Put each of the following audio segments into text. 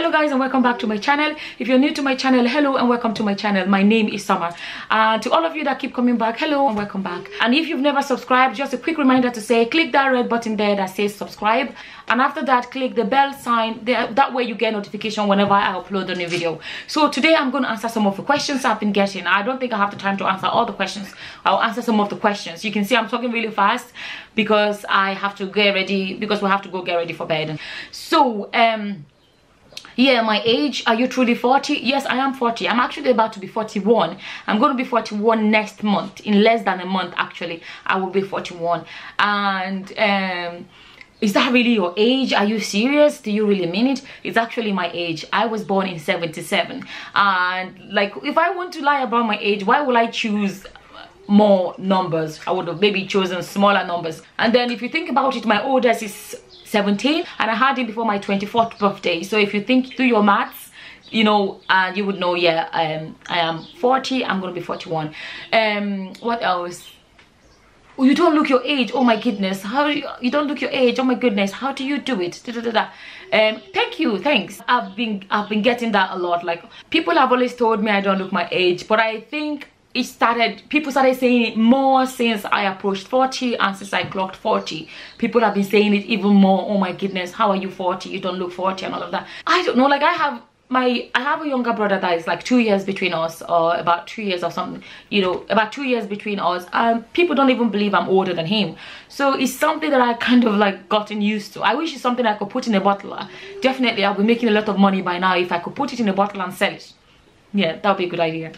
Hello guys, and welcome back to my channel. If you're new to my channel, hello and welcome to my channel. My name is Summer, and to all of you that keep coming back, hello and welcome back. And if you've never subscribed, just a quick reminder to say click that red button there that says subscribe, and after that click the bell sign there. That way you get notification whenever I upload a new video. So today I'm going to answer some of the questions I've been getting. I don't think I have the time to answer all the questions. I'll answer some of the questions. You can see I'm talking really fast because I have to get ready, because we have to go get ready for bed. So yeah, my age, are you truly 40? Yes, I am 40. I'm actually about to be 41. I'm going to be 41 next month. In less than a month, actually, I will be 41. And is that really your age? Are you serious? Do you really mean it? It's actually my age. I was born in 77. And like, if I want to lie about my age, why will I choose more numbers? I would have maybe chosen smaller numbers. And then if you think about it, my oldest is 17 and I had him before my 24th birthday. So if you think, do your maths, you know, and you would know, yeah, I am 40. I'm gonna be 41. What else? Oh, you don't look your age. Oh my goodness, how you don't look your age? Oh my goodness, how do you do it? Thank you, thanks. I've been getting that a lot. Like, people have always told me I don't look my age, but I think people started saying it more since I approached 40, and since I clocked 40 people have been saying it even more. Oh my goodness, how are you 40? You don't look 40 and all of that. I don't know, like I have a younger brother that is like 2 years between us, or about 2 years or something, you know, about 2 years between us. People don't even believe I'm older than him. So it's something that I kind of like gotten used to. I wish it's something I could put in a bottle. Definitely I'll be making a lot of money by now if I could put it in a bottle and sell it. Yeah, that would be a good idea.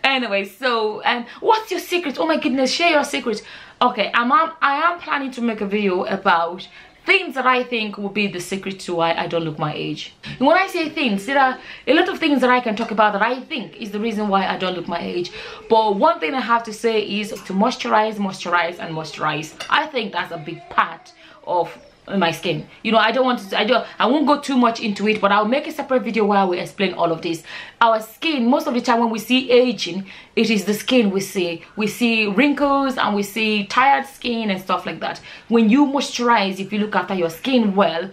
Anyway, so what's your secret? Oh my goodness, share your secret. Okay, I am planning to make a video about things that I think will be the secret to why I don't look my age. And when I say things, there are a lot of things that I can talk about that I think is the reason why I don't look my age. But one thing I have to say is to moisturize, moisturize, and moisturize. I think that's a big part of my skin. You know, I won't go too much into it, but I'll make a separate video where I will explain all of this. Our skin, most of the time when we see aging, it is the skin we see. We see wrinkles and we see tired skin and stuff like that. When you moisturize, if you look after your skin well,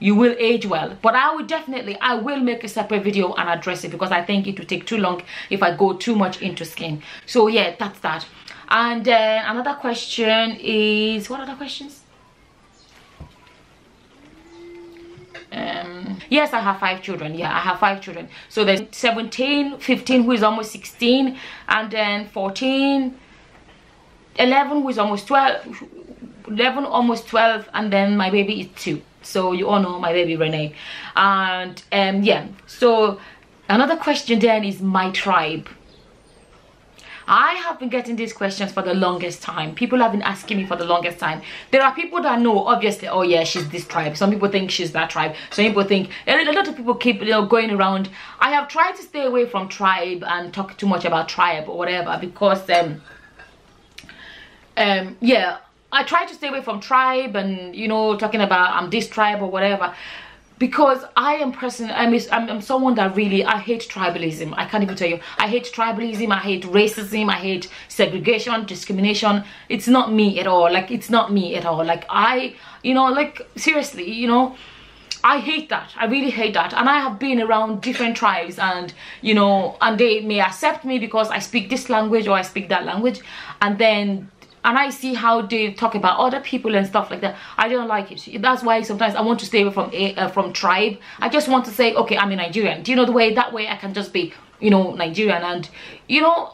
you will age well. But I will make a separate video and address it, because I think it will take too long if I go too much into skin. So yeah, that's that. And another question is, what other questions? Yes, I have 5 children. Yeah, I have 5 children. So there's 17, 15 who is almost 16, and then 14, 11 who is almost 12, 11 almost 12, and then my baby is 2. So you all know my baby Renee. And yeah, so another question then is my tribe. I have been getting these questions for the longest time. People have been asking me for the longest time. There are people that know, obviously, oh yeah, she's this tribe. Some people think she's that tribe. Some people think, a lot of people keep, you know, going around. I have tried to stay away from tribe and talk too much about tribe or whatever, because yeah, I try to stay away from tribe and, you know, talking about I'm this tribe or whatever. Because I'm someone that really, I hate tribalism. I can't even tell you. I hate tribalism, I hate racism, I hate segregation, discrimination. It's not me at all. Like, it's not me at all. Like, you know, like, seriously, you know, I hate that. I really hate that. And I have been around different tribes, and, you know, and they may accept me because I speak this language or I speak that language. And I see how they talk about other people and stuff like that. I don't like it. That's why sometimes I want to stay away from tribe. I just want to say, okay, I'm a Nigerian. Do you know the way? That way I can just be, you know, Nigerian. And, you know,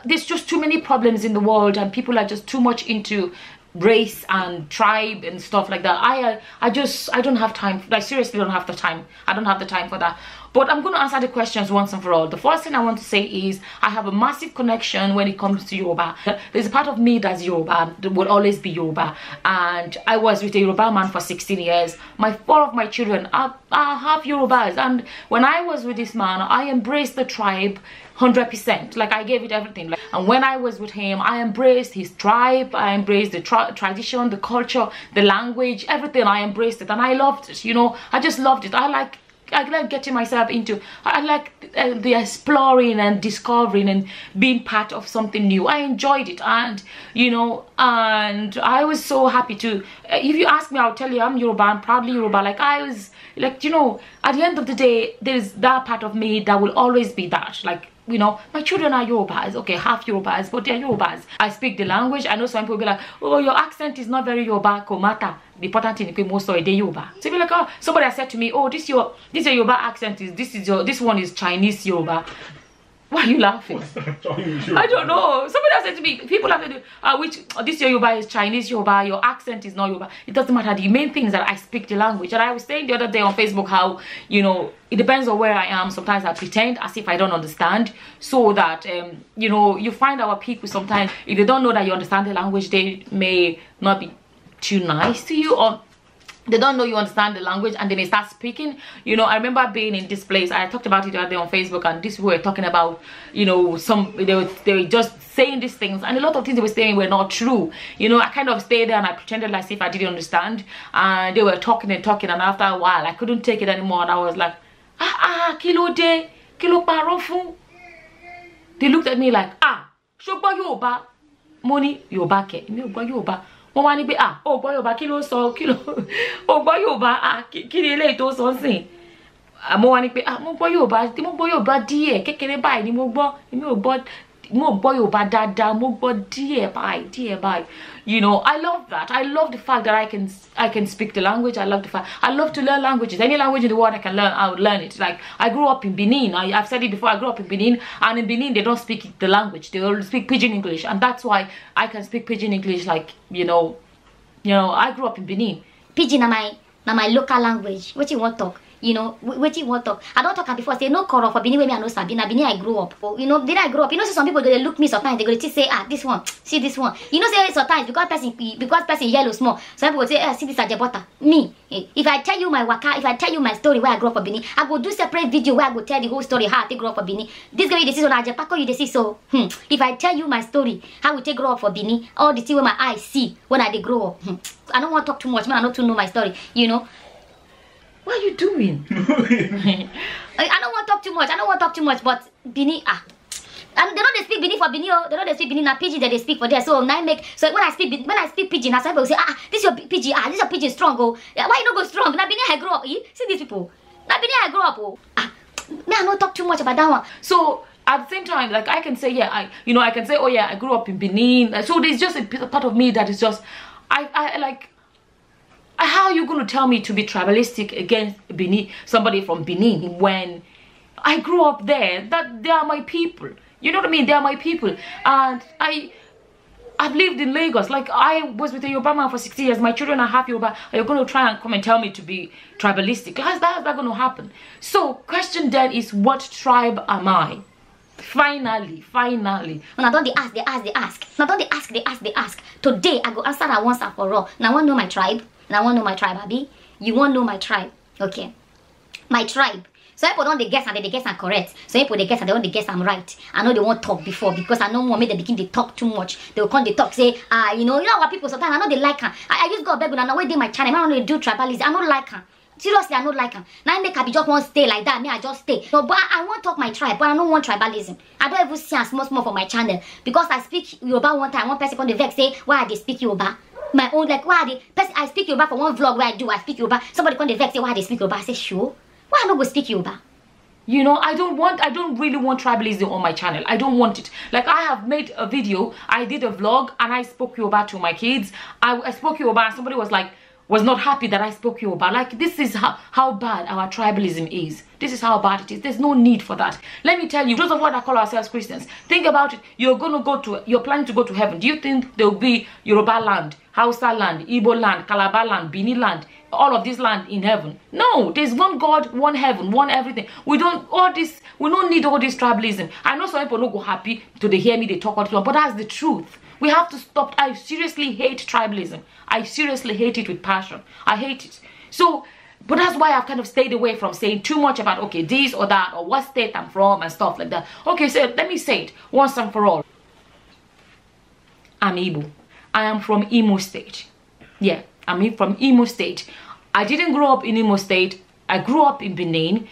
there's just too many problems in the world, and people are just too much into race and tribe and stuff like that. I don't have time. Like, seriously, don't have the time. I don't have the time for that. But I'm going to answer the questions once and for all. The first thing I want to say is I have a massive connection when it comes to Yoruba. There's a part of me that's Yoruba, that will always be Yoruba. And I was with a Yoruba man for 16 years. 4 of my children are half Yorubas. And when I was with this man, I embraced the tribe 100%. Like, I gave it everything. Like, and when I was with him, I embraced his tribe. I embraced the tradition, the culture, the language, everything. I embraced it and I loved it. You know, I just loved it. I like like getting myself into. I like the exploring and discovering and being part of something new. I enjoyed it, and you know, and I was so happy to. If you ask me, I'll tell you I'm Yoruba. I'm proudly Yoruba. Like I was, like, you know, at the end of the day, there's that part of me that will always be that. Like, you know, my children are Yorubas, okay, half Yorubas, but they're Yorubas. I speak the language. I know some people will be like, oh, your accent is not very Yoruba, komata. The important thing is most of the Yoruba. So be like, oh, somebody has said to me, oh, this your Yoruba accent is this one is Chinese Yoruba. Why are you laughing? I don't know. Somebody has said to me, people have said, this Yoruba is Chinese Yoruba, your accent is not Yoruba. It doesn't matter. The main thing is that I speak the language. And I was saying the other day on Facebook how, you know, it depends on where I am. Sometimes I pretend as if I don't understand, so that, you know, you find our people sometimes, if they don't know that you understand the language, they may not be too nice to you, or they don't know you understand the language, and then they start speaking. You know, I remember being in this place. I talked about it the other day on Facebook, and this we were talking about, you know, they were just saying these things, and a lot of things they were saying were not true. You know, I kind of stayed there and I pretended as if I didn't understand, and they were talking and talking, and after a while I couldn't take it anymore, and I was like, kilo de, kilo parofu. They looked at me like, shogba Yoruba, money Yoruba ke, me ogba Yoruba. Mo wá ní pé ó gbọ́ Yorùbá, kí ló sọ, kí ló ó gbọ́ Yorùbá, kí ni eléyìí tó sọ nsìn. Mo wá ní pé mo gbọ́ Yorùbá díẹ̀, kékeré báyìí ni mo gbọ́, mo gbọ́ Yorùbá dáadáa, mo gbọ́ díẹ̀ báyìí. You know, I love that. I love the fact that I can speak the language. I love the fact I love to learn languages. Any language in the world I can learn, I would learn it. Like I grew up in Benin. I've said it before. I grew up in Benin, and in Benin they don't speak the language. They all speak Pidgin English, and that's why I can speak Pidgin English. Like you know, I grew up in Benin. Pidgin na my local language. What you want to talk? You know, what you want to talk? I don't talk before. Say no corrupt for Benin. Where me I know Sabi. Na Benin I grew up. You know, did I grow up? You know, see some people they look me sometimes. They go to say this one, see this one. You know, say sometimes because person yellow small. Some people say see this ajebota. Me, if I tell you my waka, if I tell you my story where I grew up for Benin, I go do separate video where I go tell the whole story how I take grow up for Benin. This guy you see on Ajepako you see so. If I tell you my story how we take grow up for Benin, all the thing where my eyes see when I dey grow up. I don't want to talk too much. Man, I don't to know my story. You know. What are you doing? I don't want to talk too much. I don't want to talk too much, but Benin, and they don't speak Benin for Benin. They don't speak Benin. Na Pidgin that they speak for there. So now so when I speak Pidgin, some people say this your Pidgin. This your Pidgin strong. Oh, why you don't go strong? Na Benin I grew up. See these people. Na Benin I grew up. Oh, me I don't talk too much about that one. So at the same time, like I can say I can say oh yeah I grew up in Benin. So there's just a part of me that is just I like. How are you going to tell me to be tribalistic against Benin, somebody from Benin, when I grew up there? That they are my people. You know what I mean? They are my people, and I've lived in Lagos. Like I was with a Yoruba man for 60 years. My children are half Yoruba. Are you going to try and come and tell me to be tribalistic? How's that going to happen? So, question then is, what tribe am I? Finally. Now don't they ask. Now don't they ask. Today I go answer that once and for all. Now I want to know my tribe. Now I want to know my tribe, Abi. You want to know my tribe? Okay. My tribe. So people don't they guess and they guess I'm correct. So people they guess and they don't they guess I'm right. I know they won't talk before because I know more make they begin they talk too much. They will come they talk say you know what people sometimes I know they like her. I just go beg and I know where they my channel. I don't do tribalism. I don't like her. Seriously, I don't like her. Now I make her be just want to stay like that. Me, I just stay. No, but I want to talk my tribe, but I don't want tribalism. I don't even see as much more for my channel because I speak Yoruba one time. One person on the vex say why they speak Yoruba. My own like why they I speak Yoruba for one vlog where I speak Yoruba. Somebody come the vex say why they speak Yoruba. I say sure. Why I not go speak Yoruba? You know, I don't really want tribalism on my channel. I don't want it. Like I have made a video, I did a vlog and I spoke Yoruba to my kids. I spoke Yoruba and somebody was not happy that I spoke Yoruba. Like this is how bad our tribalism is. This is how bad it is. There's no need for that. Let me tell you, those of us that call ourselves Christians, think about it. You're planning to go to heaven. Do you think there will be Yoruba land, Hausa land, Igbo land, Calabar land, Bini land, all of this land in heaven? No, there's one God, one heaven, one everything. We don't need all this tribalism. I know some people don't go happy till they hear me, they talk all the time, but that's the truth. We have to stop. I seriously hate tribalism. I seriously hate it with passion. I hate it. So, but that's why I've kind of stayed away from saying too much about, okay, this or that, or what state I'm from and stuff like that. Okay, so let me say it once and for all. I'm Igbo. I am from Imo State. Yeah, I'm from Imo State. I didn't grow up in Imo State. I grew up in Benin.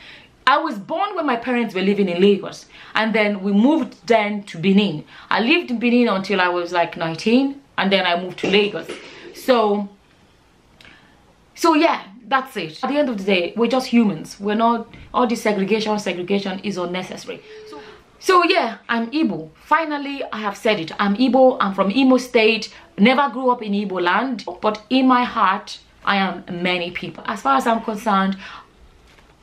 I was born when my parents were living in Lagos, and then we moved then to Benin. I lived in Benin until I was like 19, and then I moved to Lagos. So yeah, that's it. At the end of the day, we're just humans. We're not, all this segregation is unnecessary. So yeah, I'm Igbo. Finally, I have said it. I'm Igbo. I'm from Imo State. Never grew up in Igbo land, but in my heart, I am many people. As far as I'm concerned,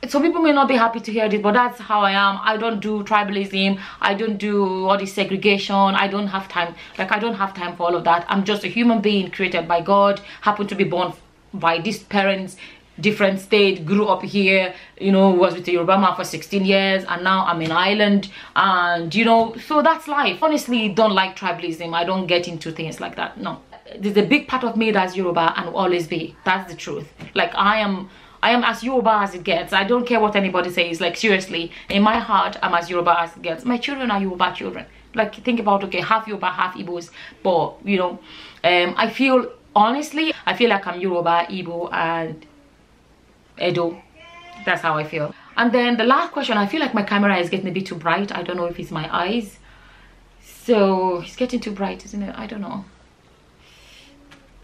some people may not be happy to hear this, but that's how I am. I don't do tribalism. I don't do all this segregation. I don't have time. Like, I don't have time for all of that. I'm just a human being created by God, happened to be born by these parents, different state, grew up here, you know, was with the Yoruba man for 16 years, and now I'm in Ireland, and you know, so that's life. Honestly, don't like tribalism. I don't get into things like that. No, there's a big part of me that's Yoruba and will always be. That's the truth. Like, I am as Yoruba as it gets. I don't care what anybody says. Like, seriously, in my heart, I'm as Yoruba as it gets. My children are Yoruba children. Like, think about, okay, half Yoruba, half Igbos, but you know, I feel, honestly, I feel like I'm Yoruba, Igbo, and Edo. That's how I feel. And then the last question, I feel like my camera is getting a bit too bright. I don't know if it's my eyes. So it's getting too bright, isn't it? I don't know.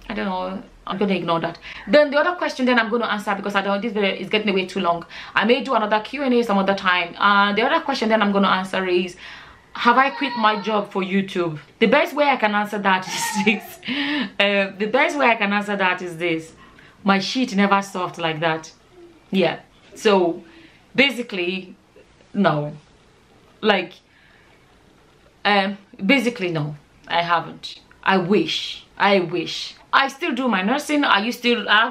I'm gonna ignore that. Then the other question then I'm going to answer, because I don't, this video is getting way too long. I may do another Q&A some other time. The other question then I'm going to answer is, have I quit my job for YouTube? The best way I can answer that is this. The best way I can answer that is this. My shit never soft like that. Yeah. So basically, no. Like, basically no, I haven't. I wish. I still do my nursing. I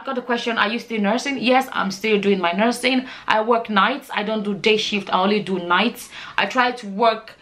got a question, are you still nursing? Yes, I'm still doing my nursing. I work nights. I don't do day shift. I only do nights. I try to work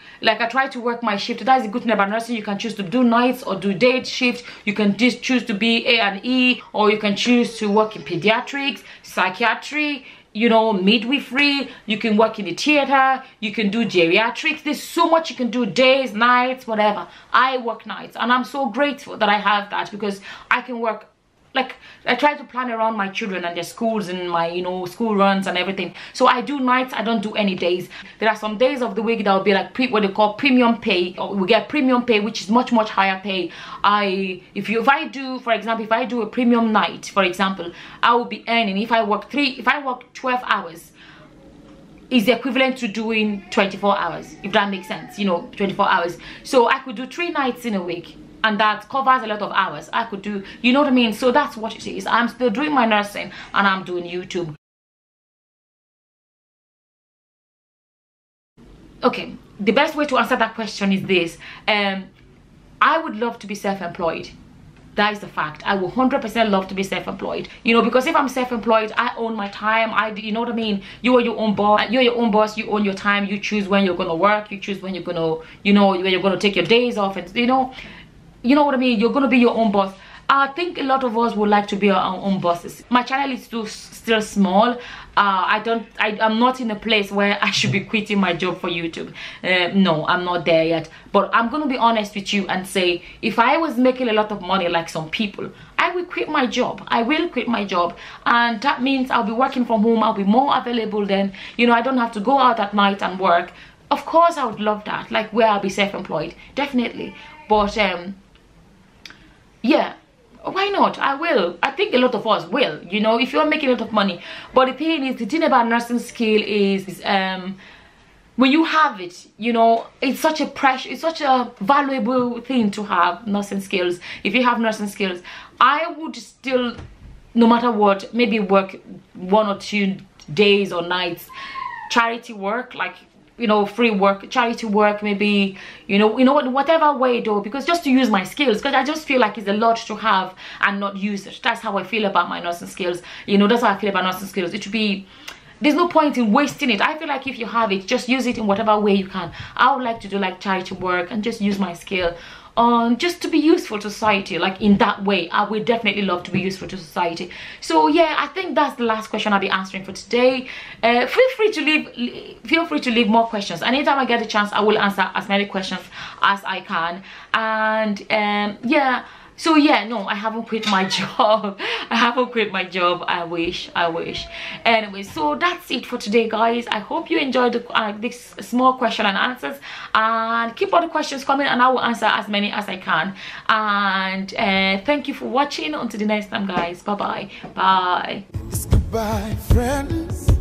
my shift. That's the good thing about nursing. You can choose to do nights or do day shift. You can just choose to be A&E, or you can choose to work in pediatrics, psychiatry, you know, midwifery. You can work in the theater. You can do geriatrics. There's so much you can do, days, nights, whatever. I work nights, and I'm so grateful that I have that, because I can work, like, I try to plan around my children and their schools and my, you know, school runs and everything. So I do nights. I don't do any days. There are some days of the week that will be like what they call premium pay, or we get premium pay, which is much higher pay. If I do, for example, if I do a premium night, for example, I will be earning, if I work 12 hours, is the equivalent to doing 24 hours, if that makes sense, you know, 24 hours. So I could do 3 nights in a week, and that covers a lot of hours. I could do, you know what I mean? So that's what it is. I'm still doing my nursing, and I'm doing YouTube. Okay, the best way to answer that question is this. I would love to be self-employed. That is the fact. I will 100% love to be self-employed, you know, because if I'm self-employed, I own my time. You know what I mean? You are your own boss. You're your own boss. You own your time. You choose when you're going to work. You choose when you're going to, you know, when you're going to take your days off, and you know what I mean? You're going to be your own boss. I think a lot of us would like to be our own bosses. My channel is still small. I'm not in a place where I should be quitting my job for YouTube. No, I'm not there yet. But I'm going to be honest with you and say, if I was making a lot of money like some people, I will quit my job. I will quit my job. And that means I'll be working from home. I'll be more available then. You know, I don't have to go out at night and work. Of course, I would love that. Like, where I'll be self-employed. Definitely. But, yeah, why not? I will. I think a lot of us will, you know, if you're making a lot of money. But the thing about nursing skill is when you have it, you know, it's such a valuable thing to have, nursing skills. If you have nursing skills, I would still, no matter what, maybe work 1 or 2 days or nights, charity work, like, you know, free work, charity work, maybe, you know, whatever way though, because just to use my skills, because I just feel like it's a lot to have and not use it. That's how I feel about my nursing skills, you know. That's how I feel about nursing skills. It should be, there's no point in wasting it. I feel like if you have it, just use it in whatever way you can. I would like to do like charity work and just use my skill just to be useful to society. Like, in that way, I would definitely love to be useful to society. So yeah, I think that's the last question I'll be answering for today. Feel free to leave more questions. Anytime I get a chance, I will answer as many questions as I can. And yeah, So yeah, no, I haven't quit my job. I haven't quit my job. I wish. Anyway, so that's it for today, guys. I hope you enjoyed this small question and answers, and keep all the questions coming and I will answer as many as I can. And thank you for watching. Until the next time, guys. Bye. It's goodbye, friends.